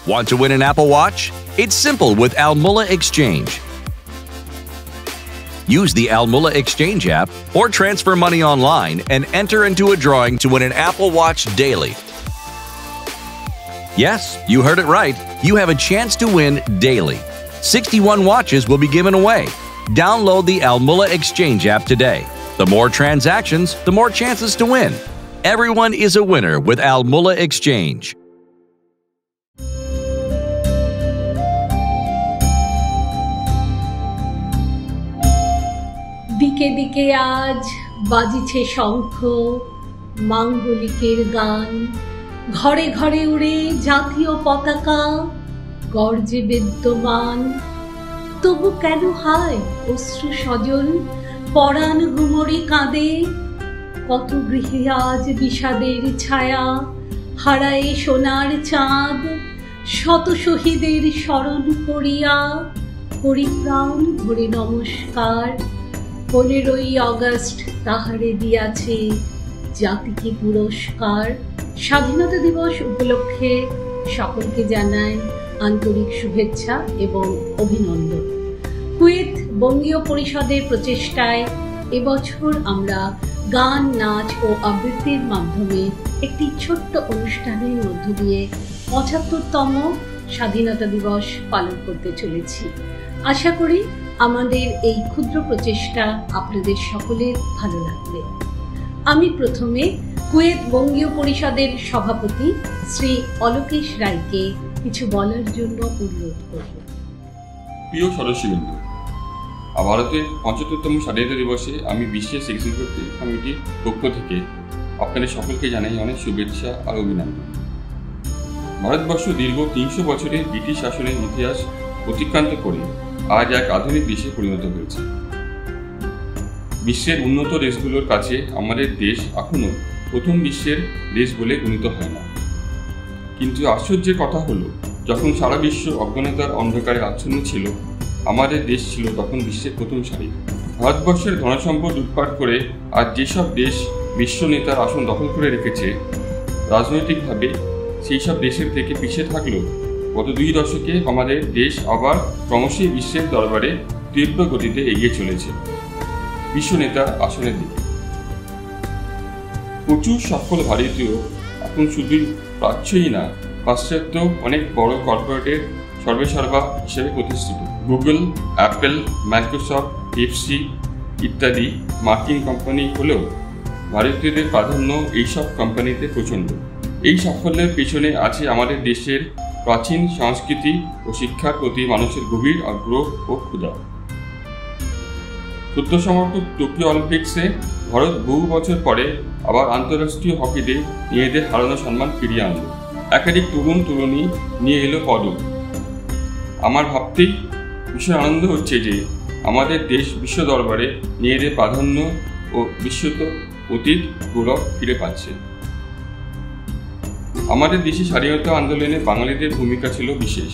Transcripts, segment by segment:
Want to win an Apple Watch? It's simple with Almulla Exchange. Use the Almulla Exchange app or transfer money online and enter into a drawing to win an Apple Watch daily. Yes, you heard it right. You have a chance to win daily. 61 watches will be given away. Download the Almulla Exchange app today. The more transactions, the more chances to win. Everyone is a winner with Almulla Exchange. দিকে দিকে আজ বাজিছে শঙ্খ মাঙ্গলিকের গান, ঘরে ঘরে উড়ে জাতীয় পতাকা গর্জে বিদ্যমান। তবু কেন হায় অশ্রু সজল পরাণ গুমরে কাঁদে, কত গৃহে আজ বিষাদের ছায়া হারায় সোনার চাঁদ। শত শহীদের স্মরণ করিয়া করি প্রাণ ভরে নমস্কার। 15ই আগস্ট তাহারে দিয়াছে জাতিকে পুরস্কার। স্বাধীনতা দিবস উপলক্ষে সকলকে জানাই আন্তরিক শুভেচ্ছা এবং অভিনন্দন। কুয়েত বঙ্গীয় পরিষদের প্রচেষ্টায় এবছর আমরা গান, নাচ ও আবৃত্তির মাধ্যমে একটি ছোট্ট অনুষ্ঠানের মধ্য দিয়ে 75তম স্বাধীনতা দিবস পালন করতে চলেছি। আশা করি আমাদের এই ক্ষুদ্র প্রচেষ্টা আপনাদের সকলের ভালো লাগবে। আমি প্রথমে কুয়েত বঙ্গীয় পরিষদের সভাপতি শ্রী অলোকেশ রায়কে কিছু বলার জন্য অনুরোধ করব। প্রিয় সদস্যবৃন্দ, ভারতের 75তম স্বাধীনতা দিবসে আমি বিশেষ এক্সিকিউটিভ কমিটির পক্ষ থেকে আপনাদের সকলকে জানাই অনেক শুভেচ্ছা আর অভিনন্দন। ভারতবর্ষ দীর্ঘ 300 বছরের ব্রিটিশ শাসনের ইতিহাস অতিক্রান্ত করে আজ এক আধুনিক দেশে পরিণত হয়েছে। বিশ্বের উন্নত দেশগুলোর কাছে আমাদের দেশ এখনও প্রথম বিশ্বের দেশ বলে গণিত হয় না। কিন্তু আশ্চর্যের কথা হলো, যখন সারা বিশ্ব অজ্ঞানতার অন্ধকারে আচ্ছন্ন ছিল, আমাদের দেশ ছিল তখন বিশ্বের প্রথম সারির। ভারতবর্ষের ধনসম্পদ লুটপাট করে আজ যেসব দেশ বিশ্ব নেতার আসন দখল করে রেখেছে, রাজনৈতিকভাবে সেই সব দেশের থেকে পিছিয়ে থাকলেও গত 2 দশকে আমাদের দেশ আবার ক্রমশই বিশ্বের দরবারে তীব্র গতিতে এগিয়ে চলেছে বিশ্ব নেতার আসনের দিকে। প্রচুর সফল ভারতীয় এখন শুধু প্রাচ্যই না, পাশ্চাত্য অনেক বড় কর্পোরেটের সর্বেসর্বা হিসেবে প্রতিষ্ঠিত। গুগল, অ্যাপেল, মাইক্রোসফট, পেপসি ইত্যাদি মার্কিন কোম্পানি হলেও ভারতীয়দের প্রাধান্য এইসব কোম্পানিতে প্রচণ্ড। এই সাফল্যের পেছনে আছে আমাদের দেশের প্রাচীন সংস্কৃতি ও শিক্ষার প্রতি মানুষের গভীর আগ্রহ ও ক্ষুধা। সদ্য সমাপ্ত টোকিও অলিম্পিক্সে ভারত বহু বছর পরে আবার আন্তঃরাষ্ট্রীয় হকিতে নিজেদের হারানো সম্মান ফিরিয়ে আনল। একাধিক তরুণ তরুণী নিয়ে এলো পদক। আমার ভাবতেই ভীষণ আনন্দ হচ্ছে যে আমাদের দেশ বিশ্ব দরবারে নিজেদের প্রাধান্য ও বিশ্বত অতীত গৌরব ফিরে পাচ্ছে। আমাদের দেশে স্বাধীনতা আন্দোলনে বাঙালিদের ভূমিকা ছিল বিশেষ।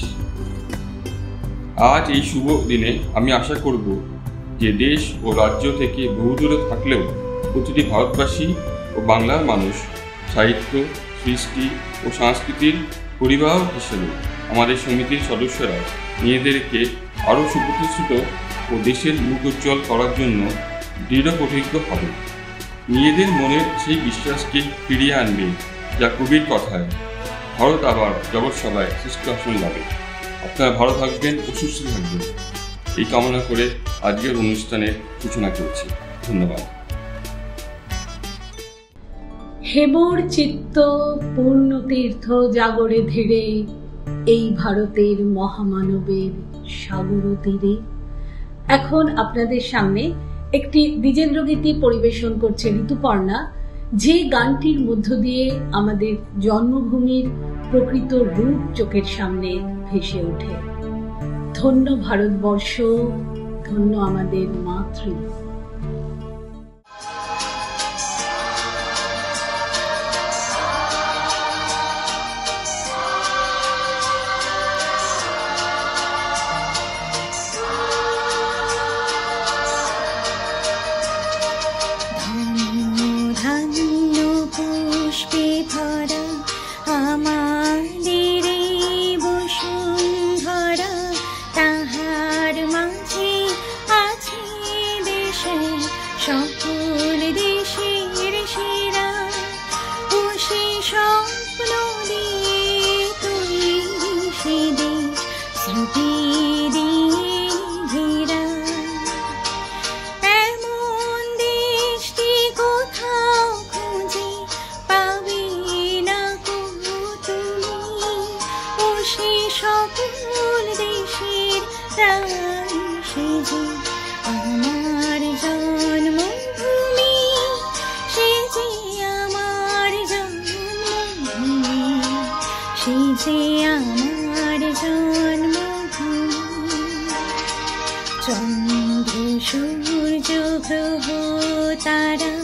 আজ এই শুভ দিনে আমি আশা করব যে দেশ ও রাজ্য থেকে বহু দূরে থাকলেও প্রতিটি ভারতবাসী ও বাংলার মানুষ সাহিত্য, সৃষ্টি ও সংস্কৃতির পরিবাহক হিসেবে আমাদের সমিতির সদস্যরা নিজেদেরকে আরও সুপ্রতিষ্ঠিত ও দেশের মুখ উজ্জ্বল করার জন্য দৃঢ় প্রতিজ্ঞ হবে। নিজেদের মনের সেই বিশ্বাসকে ফিরিয়ে আনবে, যা কবির কথায় ভারত আবার জগৎসভায় শ্রেষ্ঠ আসন লাভে। আপনারা ভালো থাকবেন ও সুস্থ থাকবেন, এই কামনা করে আজকের অনুষ্ঠানের সূচনা করছি। ধন্যবাদ। হেমর চিত্ত পূর্ণতীর্থ জাগরে ধীরে, এই ভারতের মহামানবের সাগর তীরে। এখন আপনাদের সামনে একটি দ্বিজেন্দ্র গীতি পরিবেশন করছে ঋতুপর্ণা, যে গানটির মধ্য দিয়ে আমাদের জন্মভূমির প্রকৃত রূপ চোখের সামনে ভেসে ওঠে। ধন্য ভারতবর্ষ, ধন্য আমাদের মাতৃ। পুষ্পে ভরা আমাদের সূর্য গ্রহ তারা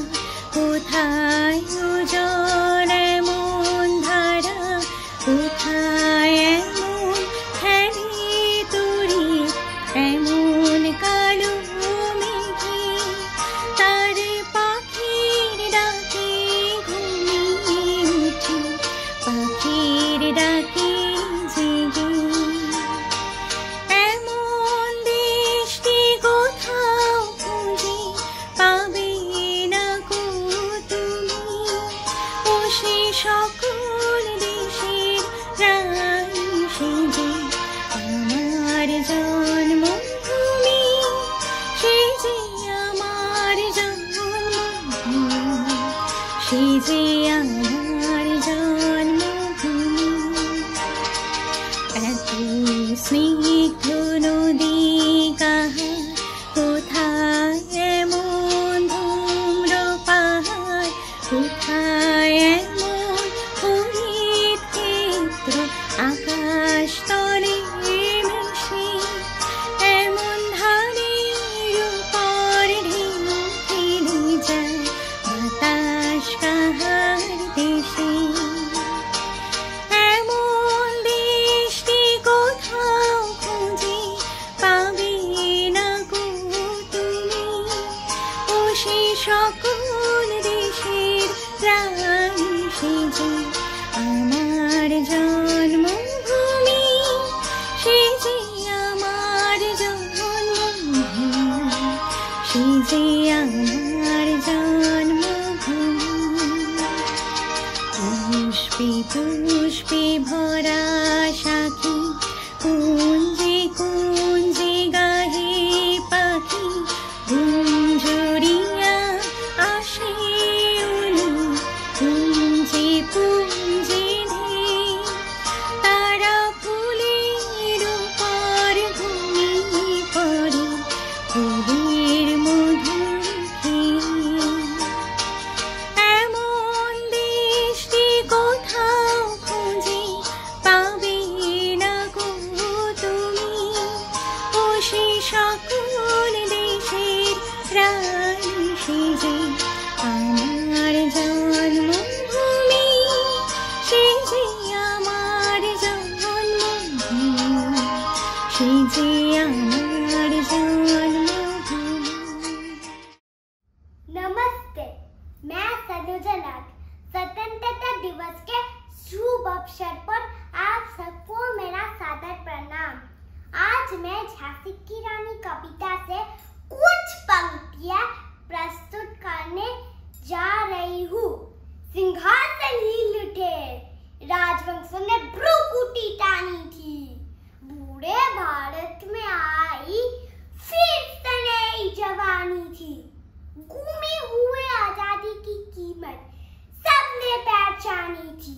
কোথায় উজ্জ্বল এমন ধারা কোথায় এমন খেলে তুরি এমন কালো মেঘে তার পাখির ডাকে ঘুমিয়ে উঠি পাখির ডাকে জেগে এমন দেশটি কোথাও খুঁজে পাবে না গো তুমি ও সে সকল দেশের রানী সেজে আমার জন্মভূমি সে যে আমার জন্মভূমি সে যে আমার জন্মভূমি এত স্নিগ্ধ নদী কাহা কোথায় এমন ধূম্র পাহাড় কোথায় এমন হরিত ক্ষেত্র আকাশ তলে মিশে এমন ধানের উপর ঢেউ খেলে যায় বাতাস কাহার দেশে এমন দেশটি কোথাও খুঁজে পাবে না গো তুমি ও সে সকল দেশের রানী সেজে আমার জন্মভূমি সে যে আমার জন্মভূমি সে যে আমার জন্মভূমি পুষ্পে পুষ্পে ভরা সাথী কুঞ্জে কুঞ্জে গাহে পাখি গুঞ্জরিয়া আসে উনি পুঞ্জে পুঞ্জে ধেয়ে তারা ফুলের উপর ঘুমিয়ে পড়ে ফুলের মধুর খেয়ে এমন দেশটি কোথাও খুঁজে পাবে না গো তুমি ও সে সকল দেশের রানী সেজে আমার জন্মভূমি সে যে আমার জন্মভূমি সে যে আমার জন্মভূমি। नमस्ते, मैं तनुजा नाग। स्वतंत्रता दिवस के शुभ अवसर पर आप सबको मेरा सादर प्रणाम। आज मैं झांसी की रानी कविता से कुछ पंक्तियां प्रस्तुत करने जा रही हूँ। सिंहासन हिल उठे, राजवंशों ने भ्रुकुटी तानी थी। बूढ़े भारत में आई फिर से नई जवानी थी। घूमे हुए आजादी की कीमत सबने पहचानी थी।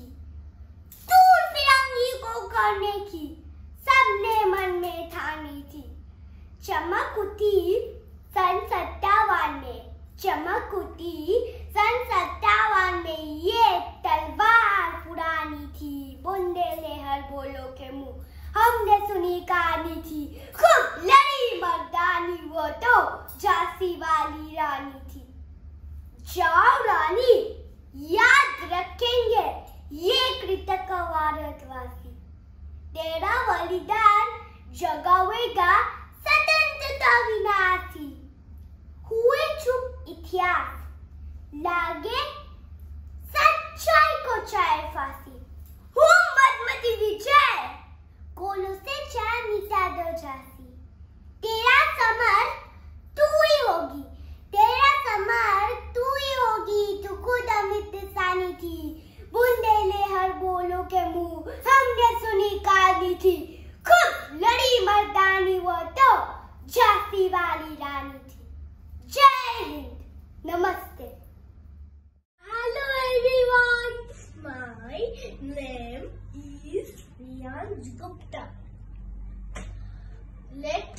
दूर फिरंगी को करने की सबने मन में ठानी थी। चमक उठी सन 57 में, चमक उठी सन 57 में ये तलवार पुरानी थी। बुंदेले हर बोलो के मुंह हमने सुनी कहानी थी। खूब लड़ी मर्दानी वो तो झांसी वाली रानी थी। जाओ रानी, याद रखेंगे ये कृतज्ञ भारतवासी। तेरा बलिदान जगावेगा स्वतंत्रता विनाशी। हुए चुप इतिहास, लागे सच्चाई को चाहे फांसी। हूँ मधुमती विजय, कोलों से चाय मिटा दो झांसी। तेरा समर तू ही होगी, तेरा समर तू ही होगी। तू खुद अमित सानी थी। बुंदेले हर बोलो के मुंह हमने सुनी कहानी थी। खुद लड़ी मर्दानी वो तो झांसी वाली रानी थी। जय हिंद, नमस्ते। Hello everyone, my name is Riyansh Gupta. Let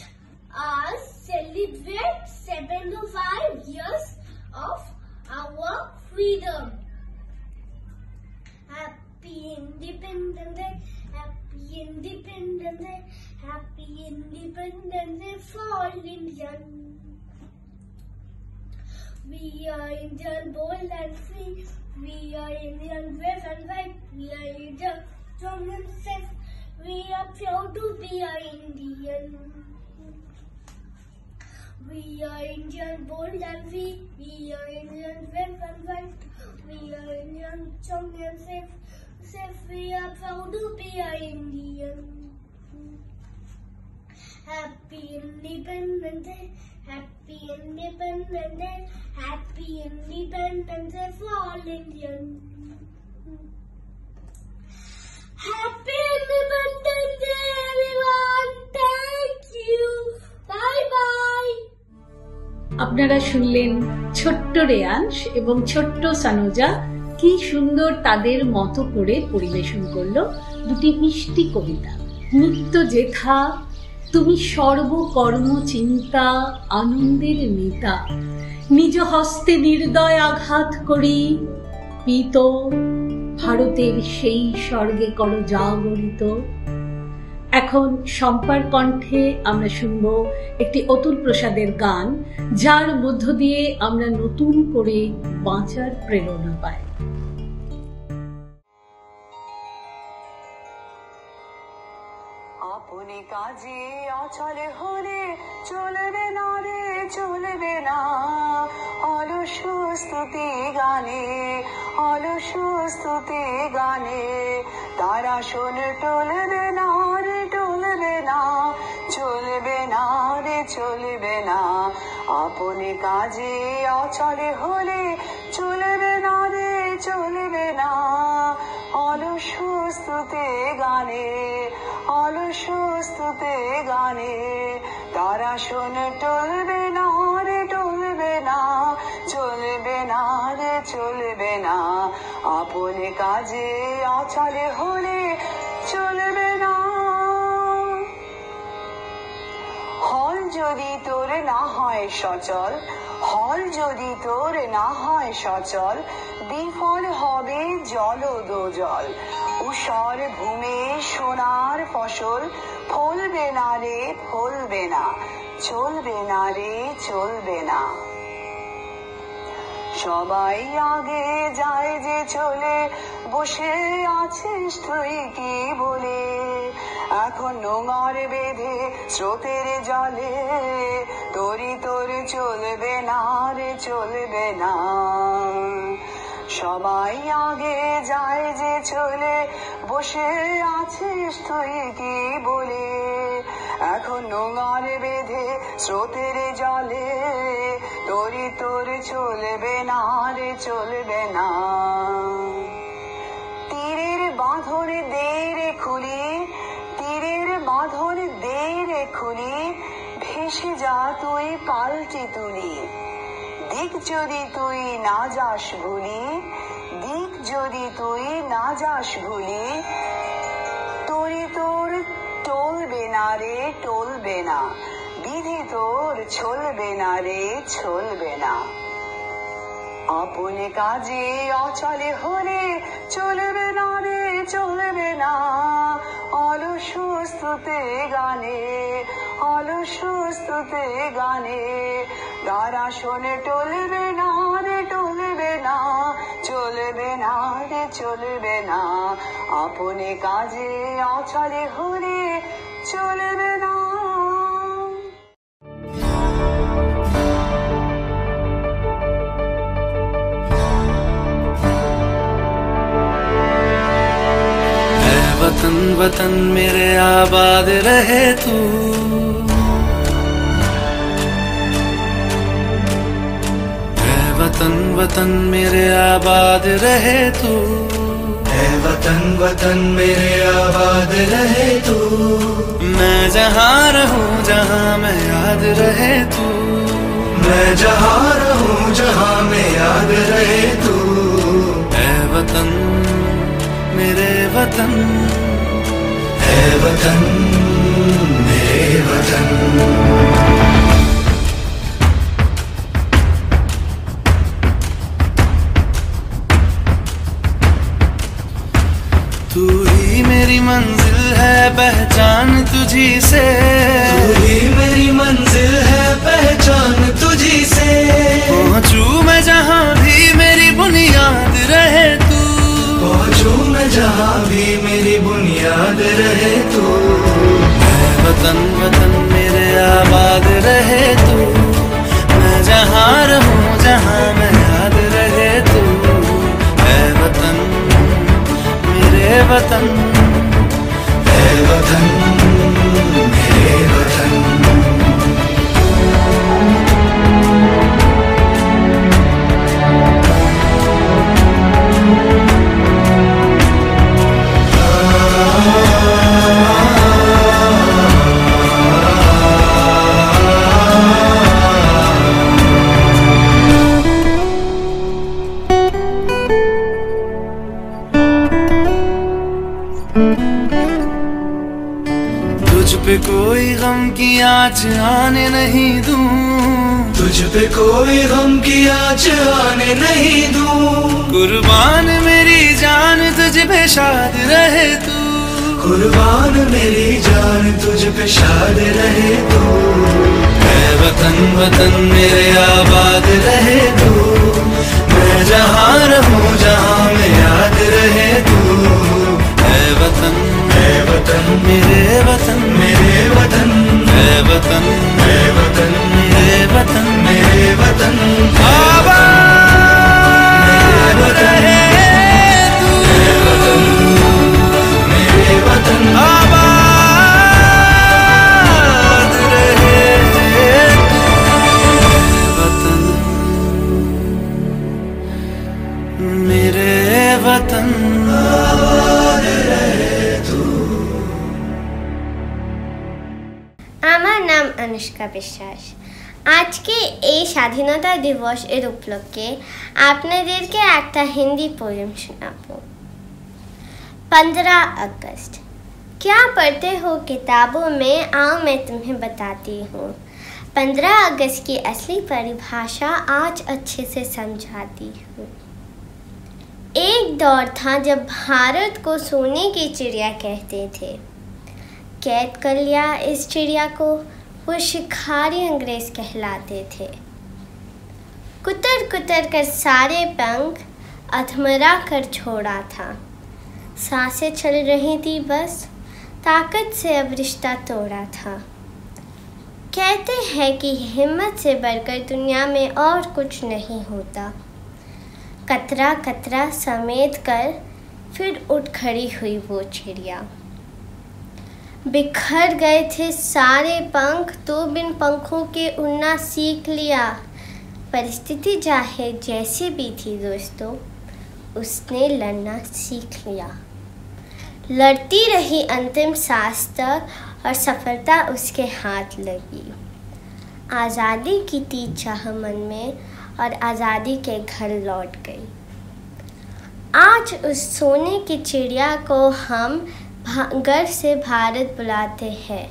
us celebrate 75 years of our freedom. Happy Independence Day, Happy Independence Day, Happy Independence Day for all Indians. We are Indian, bold and free. We are Indian, brave and white. We are Indian, strong and safe. We are proud to be a Indian. We are Indian, bold and free. We are Indian, brave and white. We are Indian, strong and safe. We are proud to be a Indian. Happy Independence Day. Happy Independence Day. Happy Independence Day for all Indians. Happy Independence Day, everyone. Thank you. Bye bye. আপনারা শুনলেন ছোট্ট রেয়াংশ এবং ছোট্ট সানুজা কি সুন্দর তাদের মতো করে পরিবেশন করলো দুটি মিষ্টি কবিতা। নিত্য যেথা, তুমি সর্বকর্ম চিন্তা, আনন্দের নেতা, নিজ হস্তে নির্দয় আঘাত করি, পিত ভারতের সেই স্বর্গে কর জাগরিত। এখন শম্পার কণ্ঠে আমরা শুনব একটি অতুল প্রসাদের গান, যার মধ্য দিয়ে আমরা নতুন করে বাঁচার প্রেরণা পাই। আপনি কাজে অচল হলে চলবে না রে, চলবে না অলস স্তুতি গানে, অলস স্তুতি গানে। তারা শোন টলবে না রে, টলবে না, চলবে না রে, চলবে না। আপনি কাজে অচল হলে চলবে না রে, চলবে না অলস স্তুতি গানে, অলস স্তুতি গানে। তারা শোন টলবে না রে, টলবে না, চলবে না রে, চলবে না। আপনি কাজে অচল হলে চলবে না। হল যদি তোর না হয় সচল, হল যদি তোর না হয় সচল, বিফল হবে জল দোজল। উষর ভূমে সোনার ফসল ফলবে না রে, ফলবে না, চলবে না রে, চলবে না। সবাই আগে যায় যে চলে, বসে আছিস তুই কি বলে? এখন নোঙর বেঁধে স্রোতের জলে, তোরই তোর চলবে না রে, চলবে না। সবাই আগে যায় যে চলে, বসে আছিস তুই কি বলে? এখন নোঙর বেঁধে স্রোতের জলে, তোরই তোর চলবে না রে, চলবে না। তীরের বাঁধন দে রে খুলি, তীরের বাঁধন দে রে খুলি, ভেসে যা তুই পাল্টি তুলি। দিক যদি তুই না যাস ভুলি, দিক যদি তুই না যাস ভুলি, তোরই তোর টলবে না রে, টলবে না, বিধি তোর চলবে না রে, চলবে না। আপনি কাজে অচলে হলে চলবে না রে, চলবে না অলস স্তুতি গানে, অলস স্তুতি গানে। তারা শোনে টলবে না রে, টলবে না, চলবে না রে, চলবে না। আপনি কাজে অচলে হলে চলবে না। वतन वतन मेरे आबाद रहे तू, वतन वतन मेरे आबाद रहे तू, वतन वतन मेरे आबाद रहे तू। मैं जहाँ रहूं जहाँ मैं याद रहे तू, मैं जहाँ रहूं जहाँ मैं याद रहे तू। ऐ वतन मेरे वतन, ऐ वतन मेरे वतन। तू ही मेरी मंजिल है, पहचान तुझी से, तू ही मेरी मंजिल है, पहचान तुझी से। पहुँचूं आँच आने नहीं दूं, तुझ पे कोई गम की आँच आने नहीं दूं। कुर्बान मेरी जान तुझ पे शाद रहे तू, कुर्बान मेरी जान तुझ पे शाद रहे तू। मैं वतन वतन मेरे आबाद रहे तू, मैं जहाँ रहूं जहाँ में याद रहे तू। मैं वतन मेरे वतन मेरे वतन, मैं वतन मेरे वतन मेरे वतन आबाद रहे तू, मेरे वतन आबाद रहे तू। वतन मेरे वतन আমার নাম অনুষ্কা বিশ্বাস। আজকে এই স্বাধীনতা দিবস এর উপলক্ষে আপনাদেরকে একটা হিন্দি পোয়েম শোনাবো। 15 अगस्त। क्या पढ़ते हो किताबों में, आओ मैं तुम्हें बताती हूँ। 15 अगस्त की असली परिभाषा आज अच्छे से समझाती हूँ। एक दौर था जब भारत को सोने की चिड़िया कहते थे। कैद कर लिया इस चिड़िया को वो शिकारी अंग्रेज कहलाते थे। कुतर कुतर कर सारे पंख अधमरा कर छोड़ा था। सांसें चल रही थी बस, ताकत से अब रिश्ता तोड़ा था। कहते हैं कि हिम्मत से बढ़कर दुनिया में और कुछ नहीं होता। कतरा कतरा समेट कर फिर उठ खड़ी हुई वो चिड़िया। बिखर गए थे सारे पंख तो बिन पंखों के उड़ना सीख लिया। परिस्थिति चाहे जैसी भी थी दोस्तों, उसने लड़ना सीख लिया। लड़ती रही अंतिम सांस तक और सफलता उसके हाथ लगी। आज़ादी की थी चाह मन में और आज़ादी के घर लौट गई। आज उस सोने की चिड़िया को हम गर्व से भारत बुलाते हैं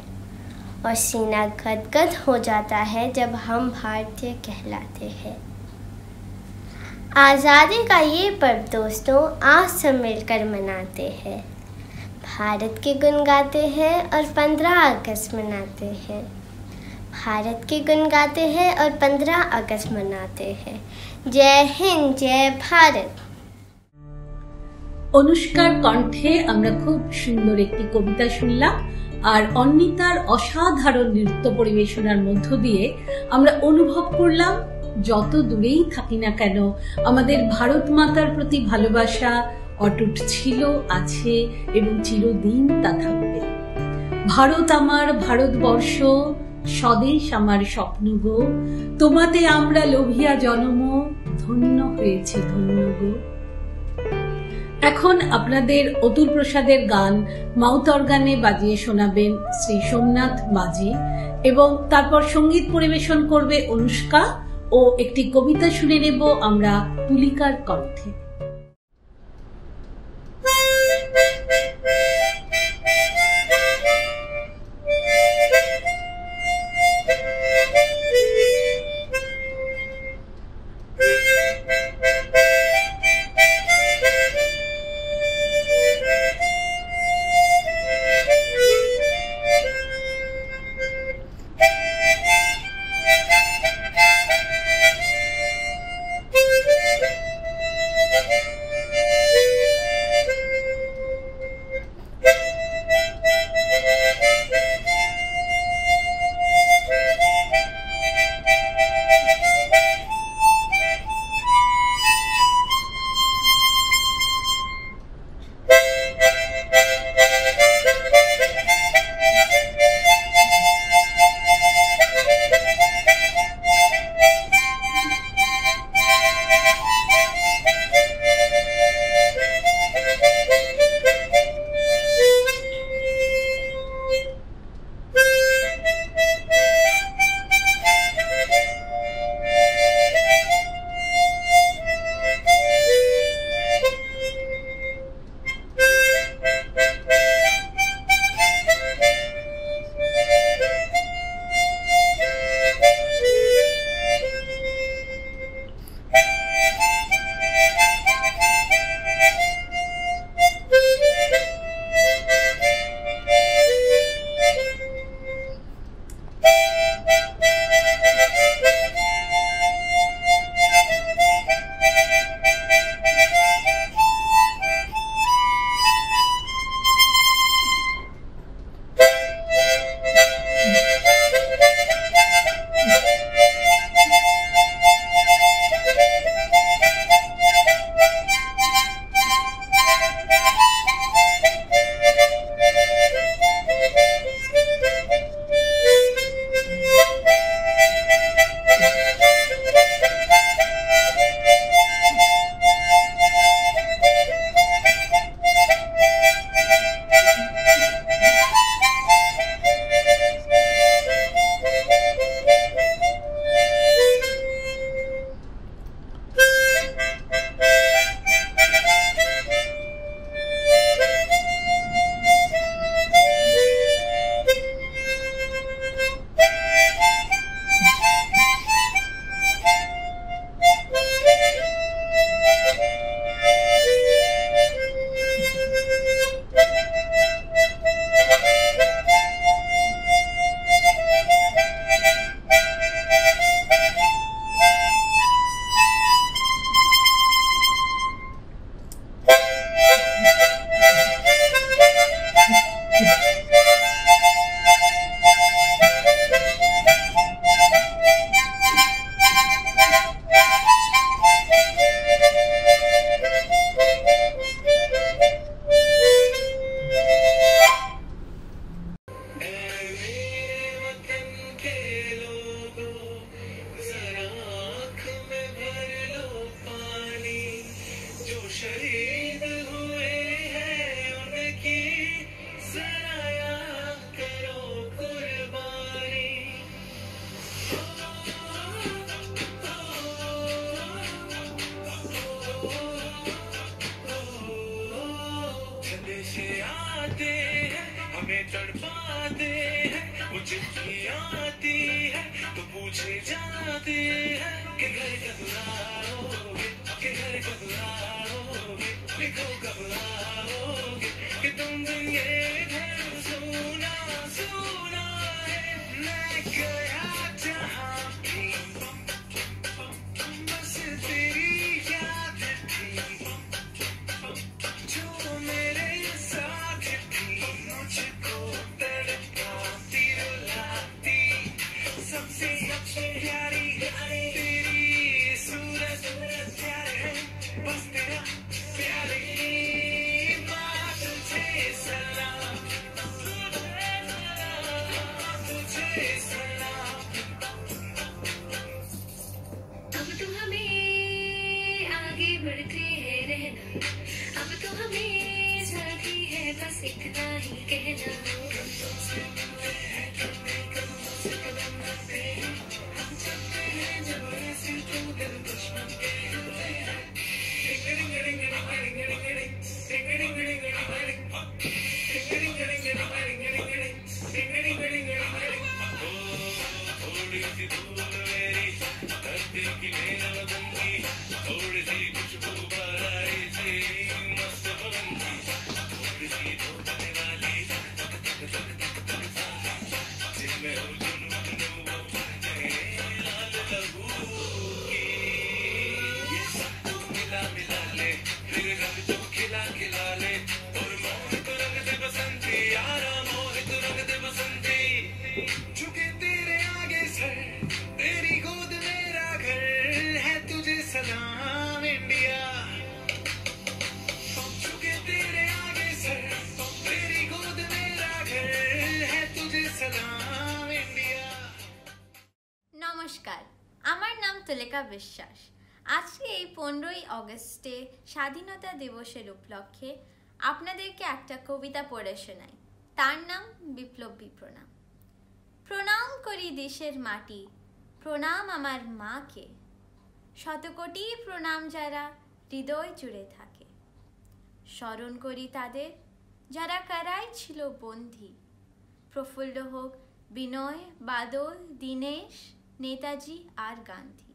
और सीना गदगद हो जाता है जब हम भारतीय कहलाते हैं। आज़ादी का ये पर्व दोस्तों आज सब मिलकर मनाते हैं। भारत के गुण गाते हैं और 15 अगस्त मनाते हैं। भारत के गुण गाते हैं और 15 अगस्त मनाते हैं। जय हिंद, जय भारत। অনুষ্কার কণ্ঠে আমরা খুব সুন্দর একটি কবিতা শুনলাম, আর অন্বিতার অসাধারণ নৃত্য পরিবেশনার মধ্য দিয়ে আমরা অনুভব করলাম যত দূরেই থাকি না কেন আমাদের ভারত মাতার প্রতি ভালোবাসা অটুট ছিল, আছে এবং চিরদিন তা থাকবে। ভারত আমার ভারতবর্ষ, স্বদেশ আমার স্বপ্ন গো, তোমাতে আমরা লোভিয়া জনম, ধন্য হয়েছে ধন্য গো। এখন আপনাদের অতুল প্রসাদের গান মাউথ অর্গানে বাজিয়ে শোনাবেন শ্রী সোমনাথ মাঝি এবং তারপর সঙ্গীত পরিবেশন করবে অনুষ্কা ও একটি কবিতা শুনে নেব আমরা তুলিকার কণ্ঠে। নমস্কার, আমার নাম তুলিকা বিশ্বাস। আজকে এই 15ই অগস্টে স্বাধীনতা দিবসের উপলক্ষে আপনাদেরকে একটা কবিতা পড়ে শোনাই। তার নাম বিপ্লবী প্রণাম। প্রণাম করি দেশের মাটি, প্রণাম আমার মাকে, শতকোটি প্রণাম যারা হৃদয় জুড়ে থাকে। স্মরণ করি তাদের যারা কারায় ছিল বন্দী। প্রফুল্ল হোক বিনয়, বাদল, দীনেশ, নেতাজি আর গান্ধী।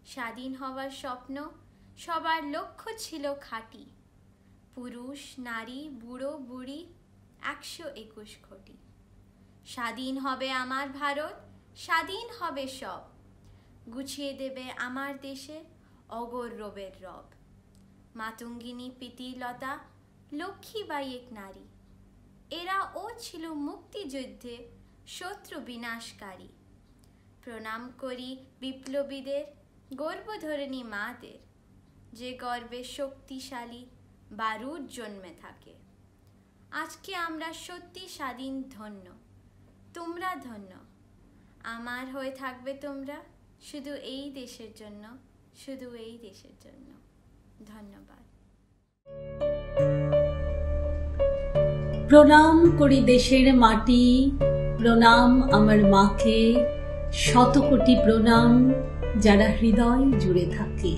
স্বাধীন হওয়ার স্বপ্ন সবার লক্ষ্য ছিল খাঁটি। পুরুষ, নারী, বুড়ো, বুড়ি 121 কোটি। স্বাধীন হবে আমার ভারত, স্বাধীন হবে সব। গুছিয়ে দেবে আমার দেশে অগৌরবের রব। মাতঙ্গিনী, প্রীতিলতা, লক্ষ্মীবাই এক নারী। এরা ও ছিল মুক্তিযুদ্ধে শত্রু বিনাশকারী। প্রণাম করি বিপ্লবীদের, গর্ভধারিণী মাদের, যে গর্বে শক্তিশালী বারুদ জন্মে থাকে। আজকে আমরা সত্যি স্বাধীন, ধন্য। তোমরা ধন্য। আমার হয়ে থাকবে তোমরা, শুধু এই দেশের জন্য, শুধু এই দেশের জন্য। ধন্যবাদ। প্রণাম করি দেশের মাটি, প্রণাম আমার মাকে, শতকোটি প্রণাম যারা হৃদয় জুড়ে থাকে।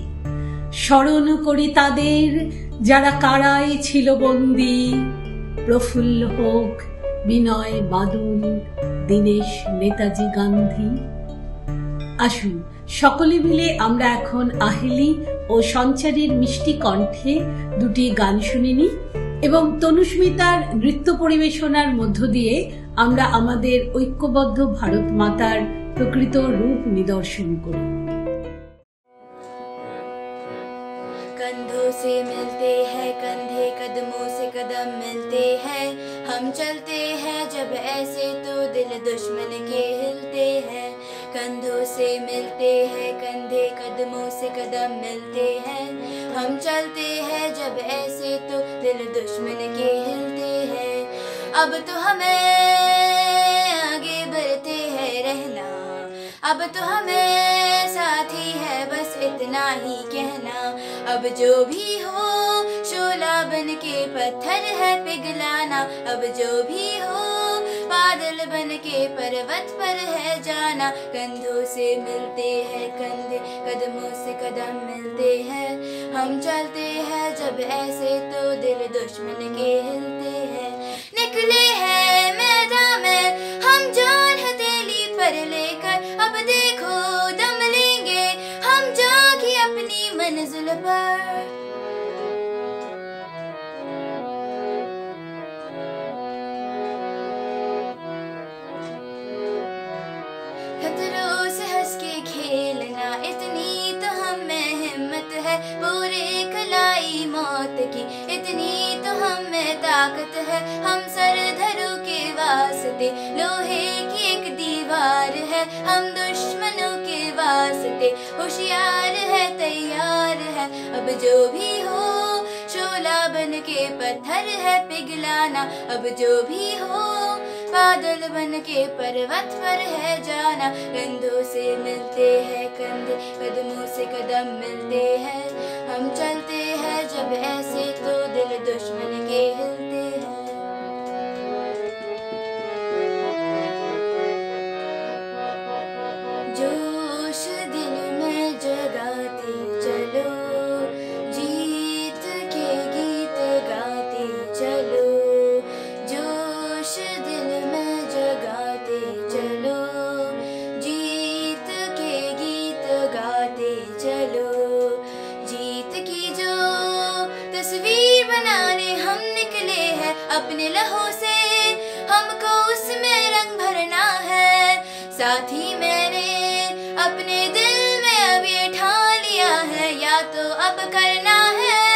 স্মরণ করি তাদের যারা কারায় ছিল বন্দী। প্রফুল্ল হোক বিনয়, বাদল, দীনেশ, নেতাজি, গান্ধী। আসুন সকলে মিলে আমরা এখন আহেলি ও সঞ্চারীর মিষ্টি কণ্ঠে দুটি গান শুনে নিই এবং তনুস্মিতার নৃত্য পরিবেশনার মধ্য দিয়ে আমরা আমাদের ঐক্যবদ্ধ ভারত মাতার প্রকৃত রূপ নিদর্শন করি। कंधों से मिलते हैं कंधे, कदमों से कदम मिलते हैं। हम चलते हैं जब ऐसे तो दिल दुश्मन के हिलते हैं। कंधों से मिलते हैं कंधे, कदमों से कदम मिलते हैं। हम चलते हैं जब ऐसे तो दिल दुश्मन के हिलते हैं। अब तो हमें आगे बढ़ते हैं रहना, अब तो हमें साथी है बस इतना ही कहना। अब जो भी हो शोला बन के पत्थर है पिघलाना, अब जो भी हो बादल बन के पर्वत पर है जाना। कंधों से मिलते हैं कंधे, कदमों से कदम मिलते हैं। हम चलते हैं जब ऐसे तो दिल दुश्मन के हिलते हैं। निकले हैं मैदान में हम जान हथेली पर लेकर, अब देखो दम लेंगे हम जाके अपनी मंजिल पर। खतरों से हंस के खेलना इतनी तो हम में हिम्मत है, पूरे कलाई मौत की इतनी तो हम में ताकत है। हम सर धरों के वास्ते लोहे की एक दीवार है, हम दुश्मनों के वास्ते होशियार है तैयार है। अब जो भी हो शोला बन के पत्थर है पिघलाना, अब जो भी हो बादल बन के पर्वत पर है जाना। कंधों से मिलते हैं कंधे, कदमों से कदम मिलते हैं। हम चलते हैं जब ऐसे तो दिल दुश्मन के हिलते हैं। जोश दिल में जगाते चलो, जीत के गीत गाते चलो। जोश दिल में जगाते चलो, जीत के गीत गाते चलो। जीत की जो तस्वीर बनाने हम निकले हैं, अपने लहू से हमको उसमें रंग भरना है। साथ ही मैंने अपने दिल में अब ये ठान लिया है, या तो अब करना है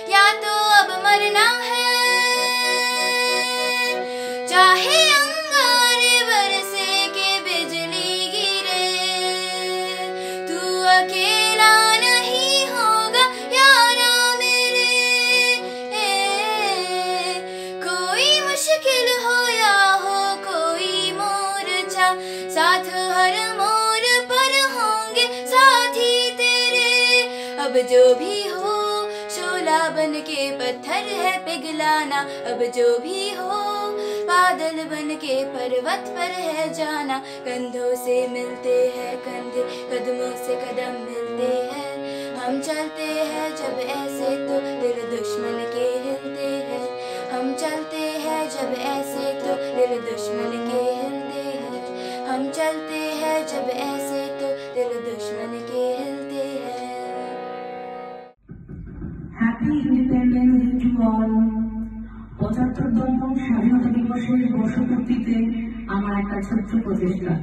या तो अब मरना है। चाहे अंगारे बरसे के बिजली गिरे, तू अकेला नहीं होगा यारा मेरे। कोई मुश्किल हो या हो कोई मोर्चा, साथ हर मोड़ पर होंगे साथी तेरे। अब जो भी हो शोला बन के पत्थर है पिघलाना, अब जो भी हो बादल बन के पर्वत पर है जाना। कंधों से मिलते हैं कंधे, कदमों से कदम मिलते हैं। हम चलते हैं जब ऐसे तो दिल दुश्मन के हिलते हैं। हम चलते हैं जब ऐसे तो दिल दुश्मन के हिलते हैं। हम चलते हैं जब ऐसे तो दिल दुश्मन के हिलते हैं। Happy independence day to all. ৭৫তম স্বাধীনতা দিবসের বর্ষপূর্তিতে আমার একটা ছোট্ট প্রচেষ্টা।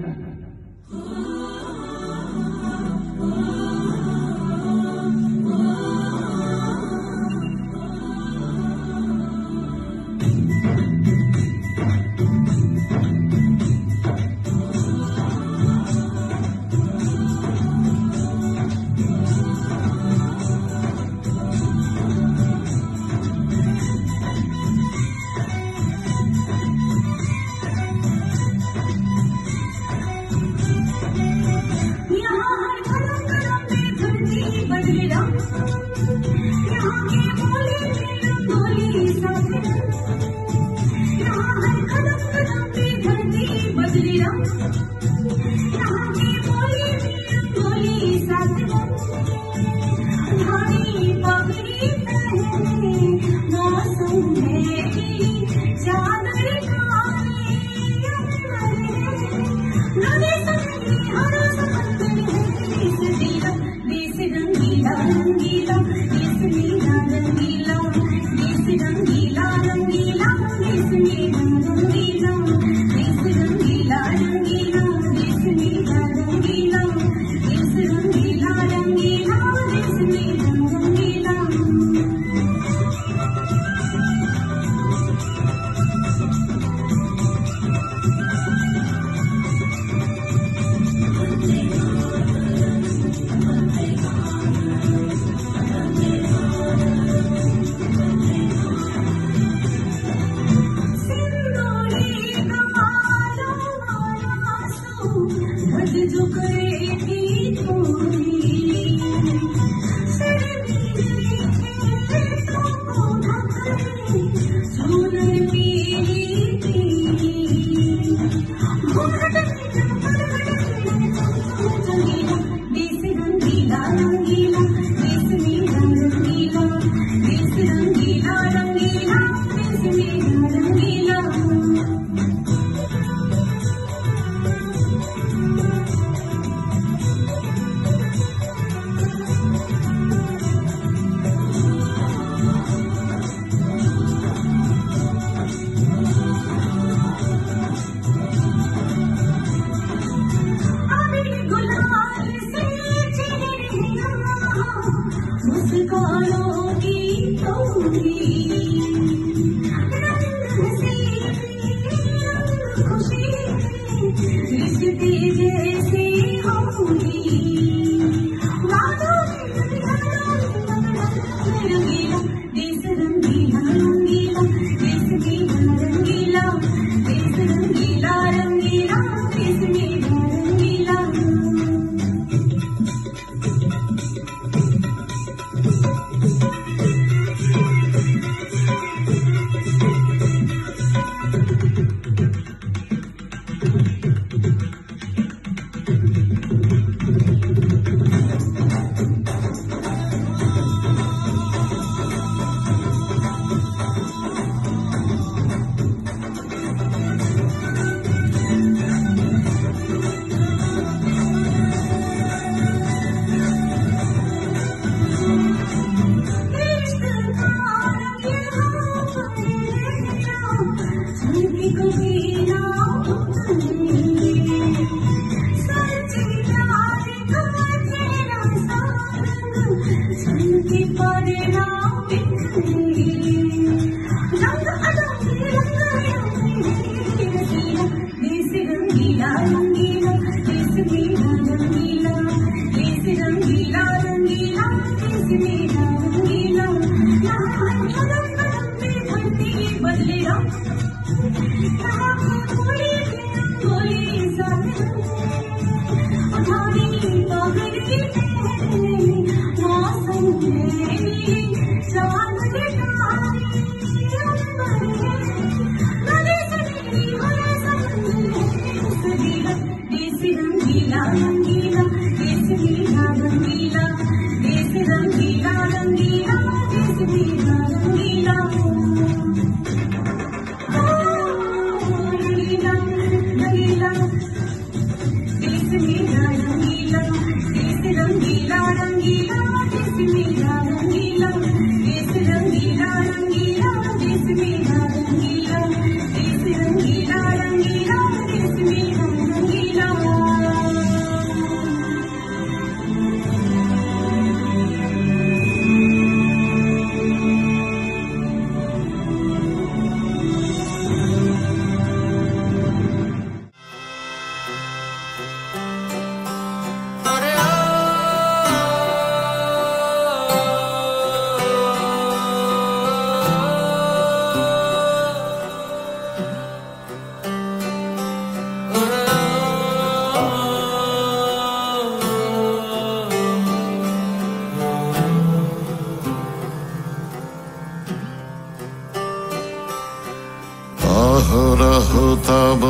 তব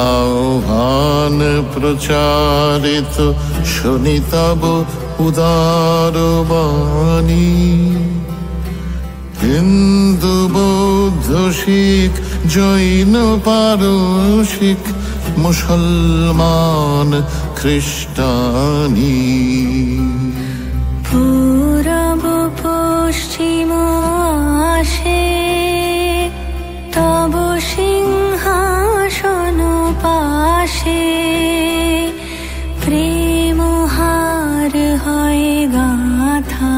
আহ্বান প্রচারিত শুনি তব উদার বাণী হিন্দু বৌদ্ধ শিখ জৈন পারসিক মুসলমান খ্রিস্টানি পূরব পশ্চিম আসে তব সিংহাসন পাশে প্রেম হার হয় গাথা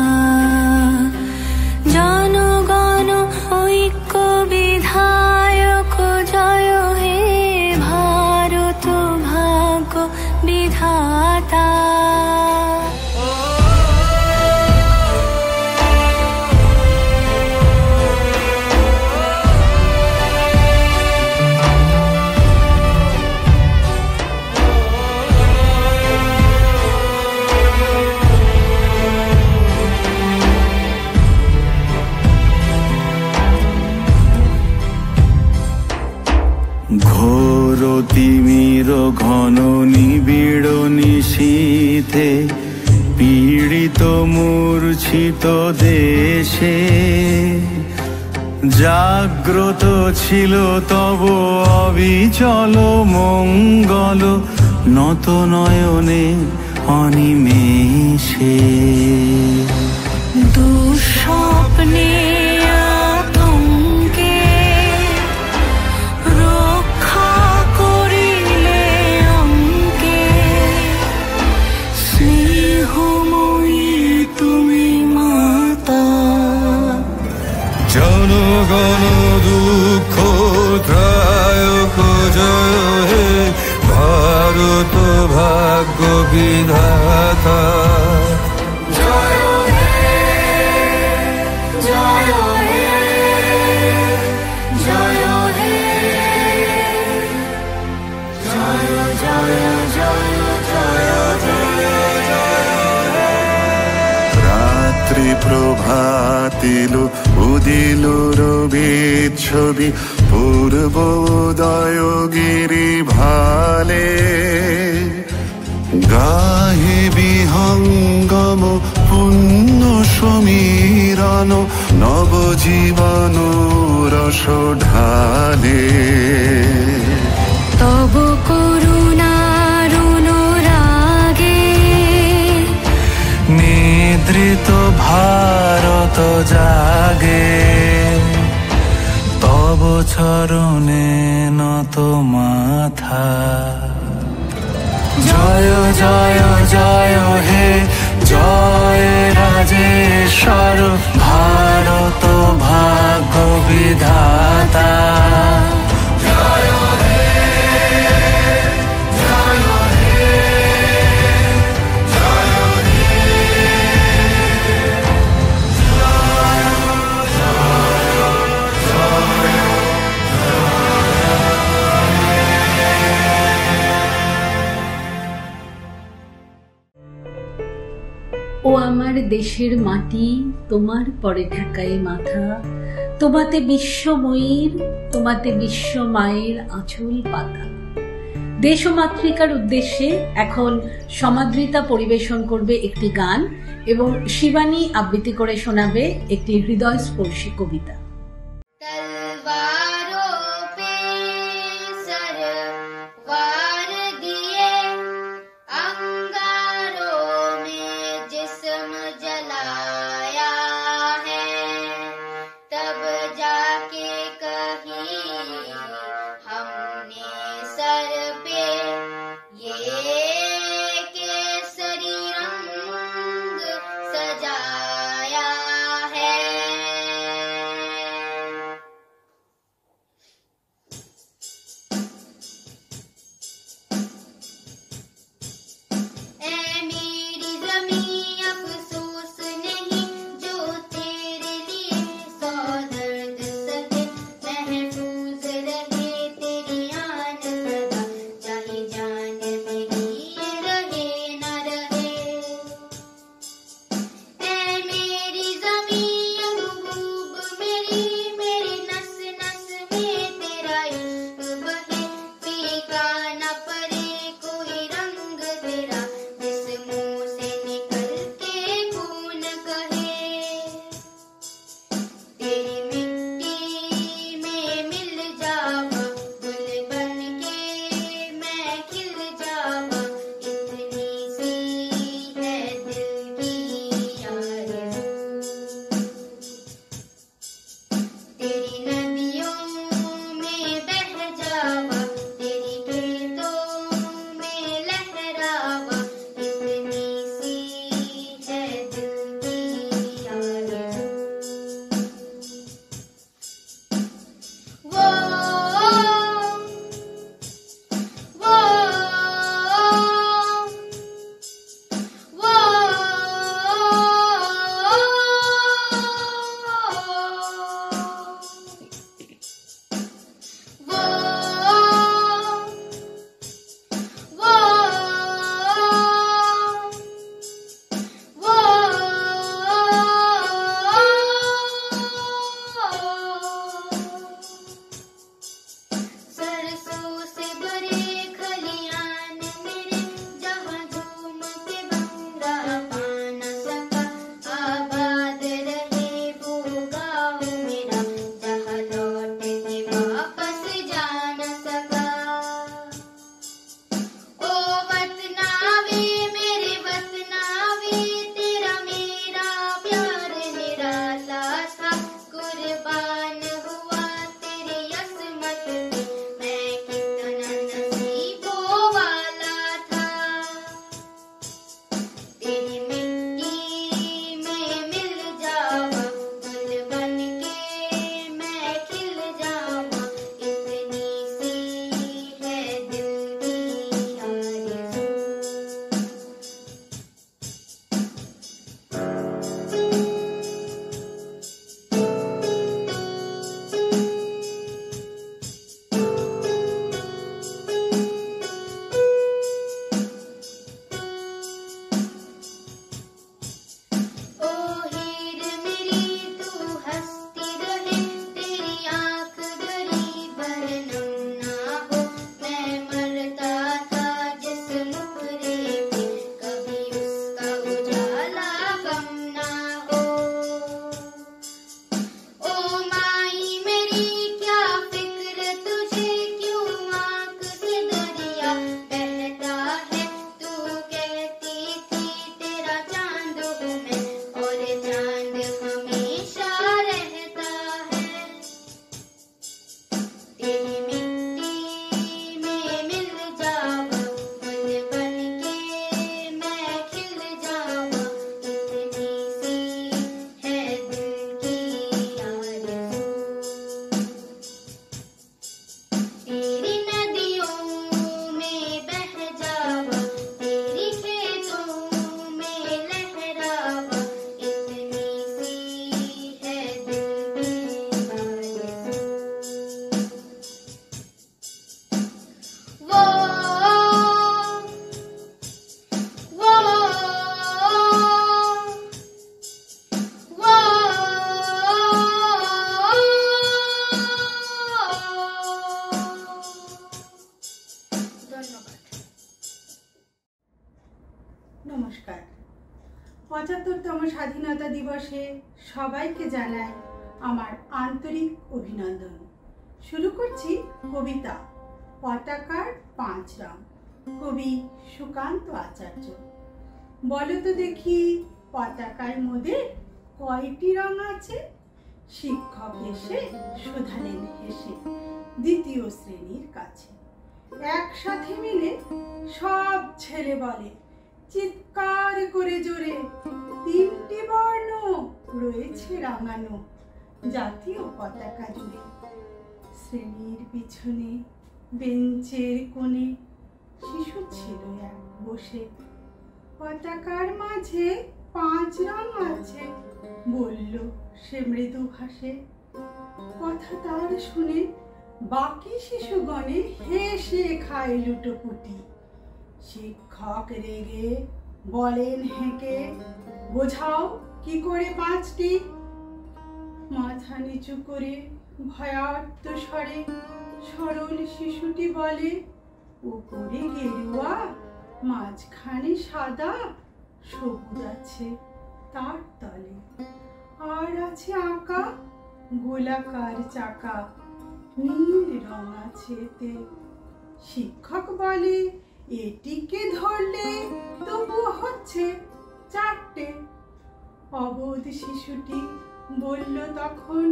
জনগণ ঐক্য বিধায়ক জয় হে ভারত ভাগ্য বিধাতা ঘোর তিমির ঘন নিবিড় নিশীথে পীড়িত মূর্ছিত দেশে জাগ্রত ছিল তব অবিচল মঙ্গল নত নয়নে অনিমেষে দুঃস্বপ্নে জনগণ দুঃখ ত্রায়ক জয় হে ভারত ভাগ্য বিধাতা। জয় হে জয় হে জয় হে জয় জয় জয় জয় জয়। রাত্রি প্রভাতিল উদিল রবির ছবি পূর্ব উদয় গিরি ভালে গাহে বিহঙ্গম পুণ্য সমীরণ নবজীবন রস ঢালে। তব করুণার অনুরাগে নিদ্রিত ভারত জাগে তব চরণে নত মাথা। জয় জয় জয় হে জয় রাজেশ্বর ভারত ভাগ্য বিধাতা। জয় হে জয় হে জয় হে ও আমার দেশের মাটি তোমার পরে ঠেকায় মাথা, তোমাতে বিশ্বময়ীর তোমাতে বিশ্ব মায়ের আঁচল পাতা। দেশ ও মাতৃকার উদ্দেশ্যে এখন সমাদৃতা পরিবেশন করবে একটি গান এবং শিবানী আবৃত্তি করে শোনাবে একটি হৃদয়স্পর্শী কবিতা। मेरी ज़मीं अफ़सोस नहीं স্বাধীনতা দিবসে সবাইকে জানাই আমার আন্তরিক অভিনন্দন। শুরু করছি কবিতা পতাকার 5 রং, কবি সুকান্ত আচার্য। বলো তো দেখি পতাকার মোদের কয়টি রং আছে? শিক্ষক এসে শোধালেন হেসে দ্বিতীয় শ্রেণীর কাছে। একসাথে মিলে সব ছেলে বলে চিৎকার করে জোরে, 3টি বর্ণ রয়েছে রাঙানো জাতীয় পতাকা জুড়ে। শ্রেণীর পিছনে বেঞ্চের কোণে শিশু ছিল এক বসে। পতাকার মাঝে 5 রং আছে বলল সে মৃদু ভাষে। কথা তার শুনে বাকি শিশুগণে হেসে খায় লুটোপুটি। শিক্ষক রেগে বলেন হেঁকে, বোঝাও কি করে 5টি? মাথা নিচু করে ভয়ার্ত স্বরে সরল শিশুটি বলে, উপরে গেরুয়া মাঝখানে সাদা, সবুজ আছে তার তলে, আর আছে আঁকা গোলাকার চাকা, নীল রং আছে এতে। শিক্ষক বলে, এটিকে ধরলে তবু হচ্ছে 4টে। অবোধ শিশুটি বলল তখন,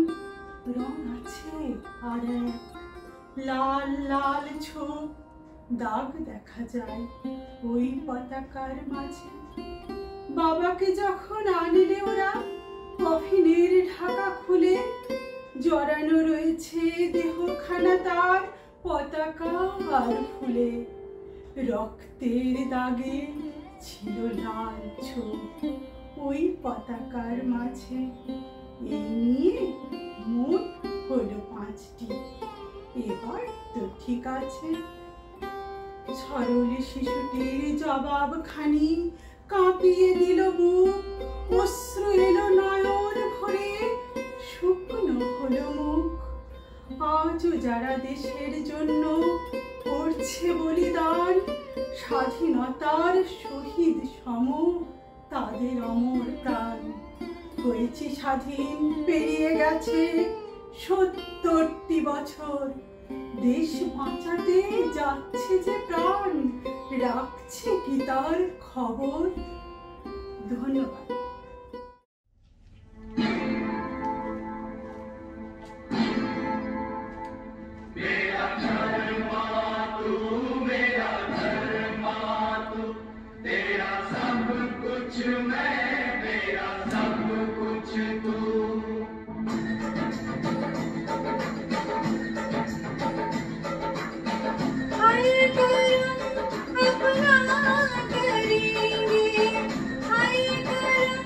রং আছে আর এক, লাল লাল ছোপ দাগ দেখা যায় ওই পতাকার মাঝে। বাবাকে যখন আনলে ওরা কফিনের ঢাকা খুলে, জড়ানো রয়েছে দেহখানা তার পতাকা আর ফুলে। রক্তের দাগে ছিল লাল ছোপ ওই পতাকার মাঝে। এই নিয়ে মোট হলো 5টি, এবার তো ঠিক আছে। সরল শিশুটির জবাবখানি কাঁপিয়ে দিল বুক, অশ্রু এলো নয়ন ভরে, শুকনো হলো মুখ। আজও যারা দেশের জন্য করছে বলিদান, স্বাধীনতার শহীদ সম তাদের অমর প্রাণ। হয়েছি স্বাধীন, পেরিয়ে গেছে 70টি বছর, দেশ বাঁচাতে যাচ্ছে যে প্রাণ, রাখছে কি তার খবর? ধন্যবাদ। अपना करेंगे, हाय करम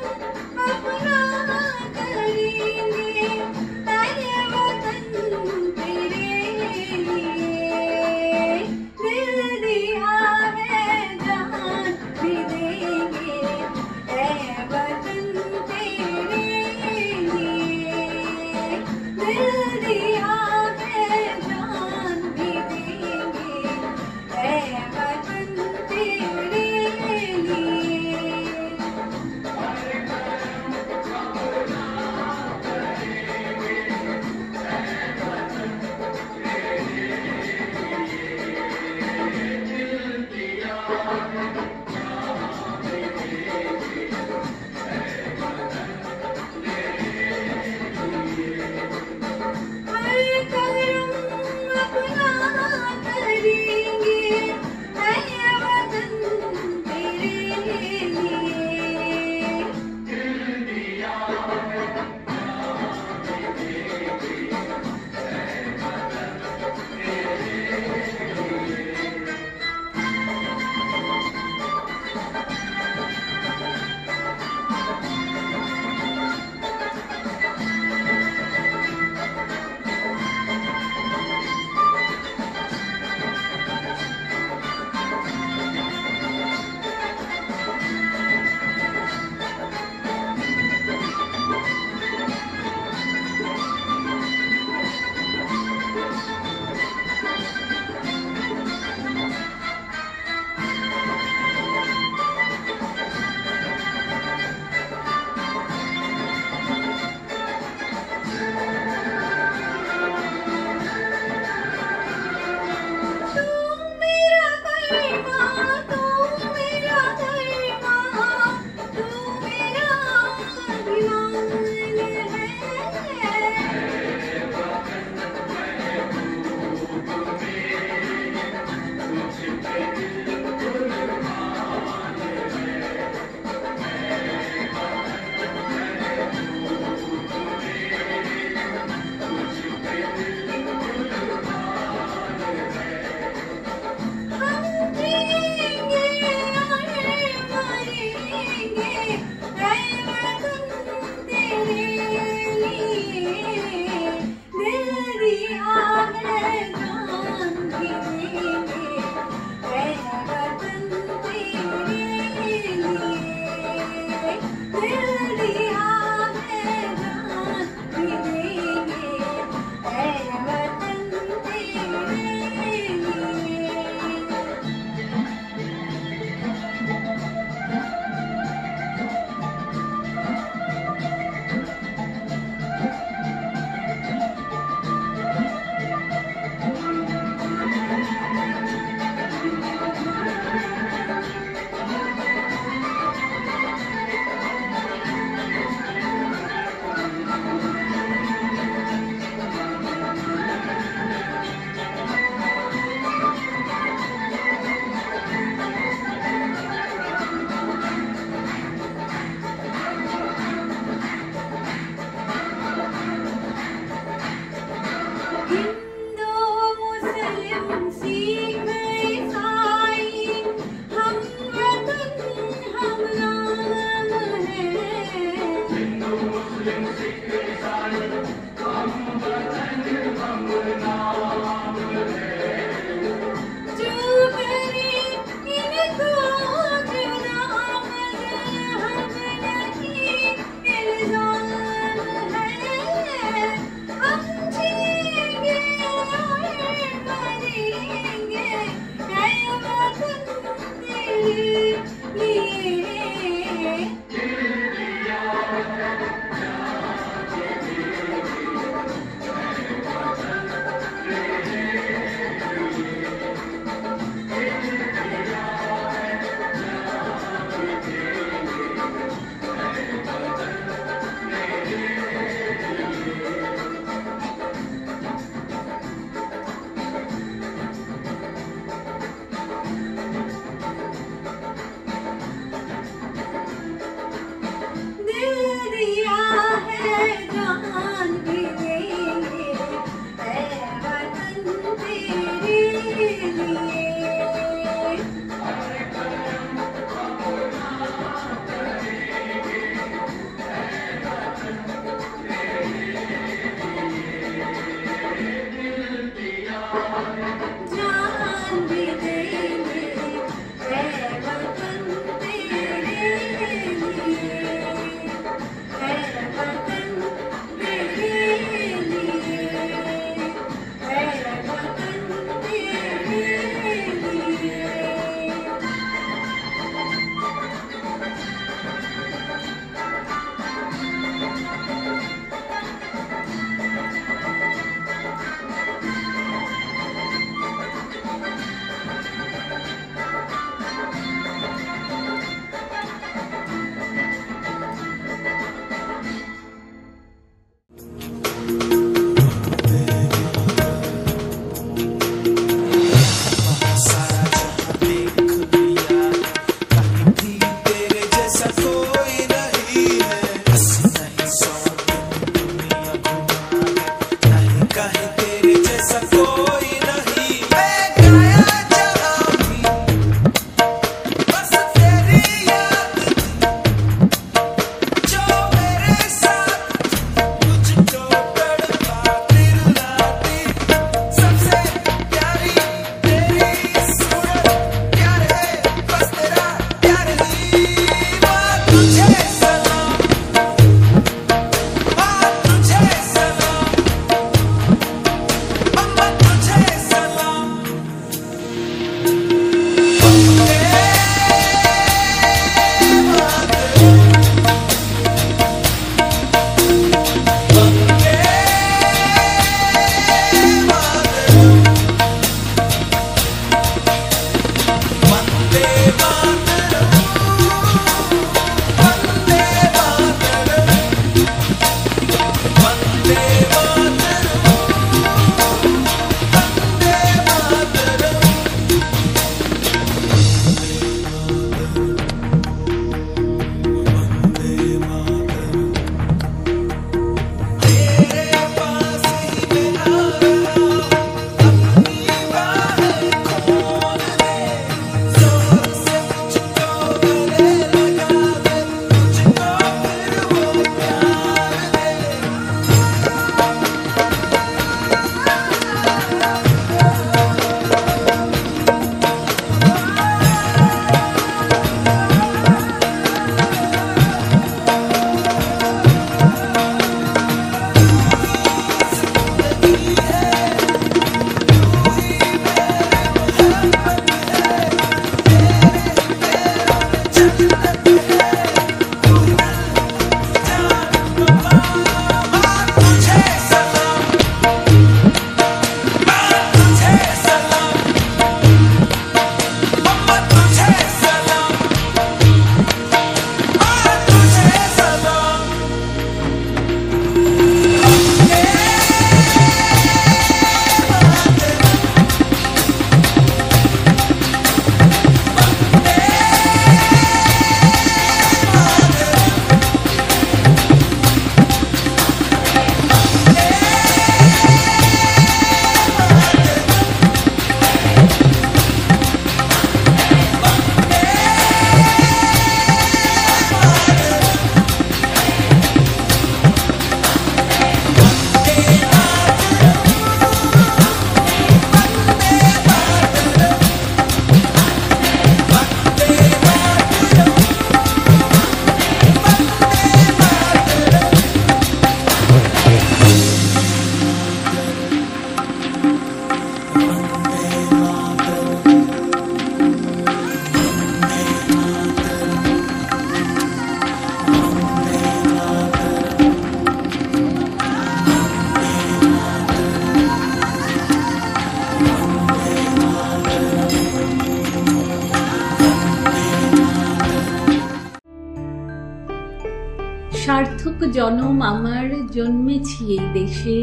সার্থক জনম আমার জন্মেছি এই দেশে,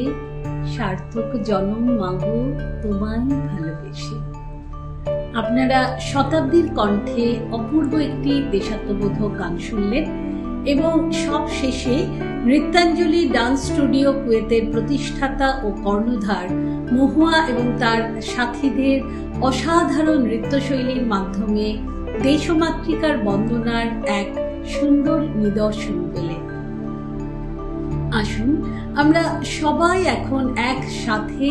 সার্থক জনম মাগো তোমায় ভালোবেসে। আপনারা শতাব্দীর কণ্ঠে অপূর্ব একটি দেশাত্মবোধক গান শুনলেন এবং সব শেষে নৃত্যাঞ্জলি ডান্স স্টুডিও কুয়েতের প্রতিষ্ঠাতা ও কর্ণধার মহুয়া এবং তার সাথীদের অসাধারণ নৃত্যশৈলীর মাধ্যমে দেশমাতৃকার বন্দনার এক সুন্দর নিদর্শন পেলেন। আসুন আমরা সবাই এখন একসাথে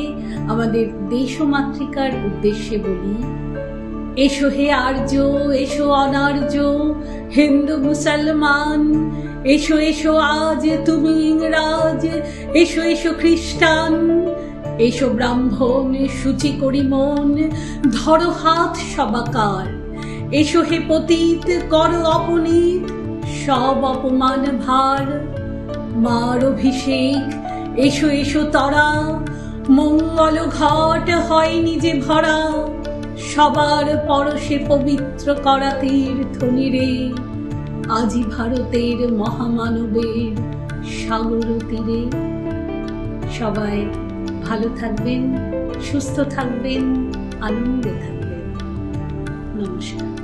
আমাদের দেশমাতৃকার উদ্দেশ্যে বলি, এসো হে আর্য, এসো অনার্য, হিন্দু মুসলমান, এসো এসো আজ তুমি ইংরাজ, এসো এসো খ্রিস্টান, এসো ব্রাহ্মণ, সূচি করি মন, ধরো হাত সবাকার, এসো হে পতিত, কর অপনীত সব অপমান ভার, মার অভিষেক, এসো এসো তরা, মঙ্গল ঘট হয়নি যে ভরা, সবার পরশে পবিত্র করা তীর্থ নীরে, আজি ভারতের মহামানবের সাগর তীরে। সবাই ভালো থাকবেন, সুস্থ থাকবেন, আনন্দে থাকবেন। নমস্কার।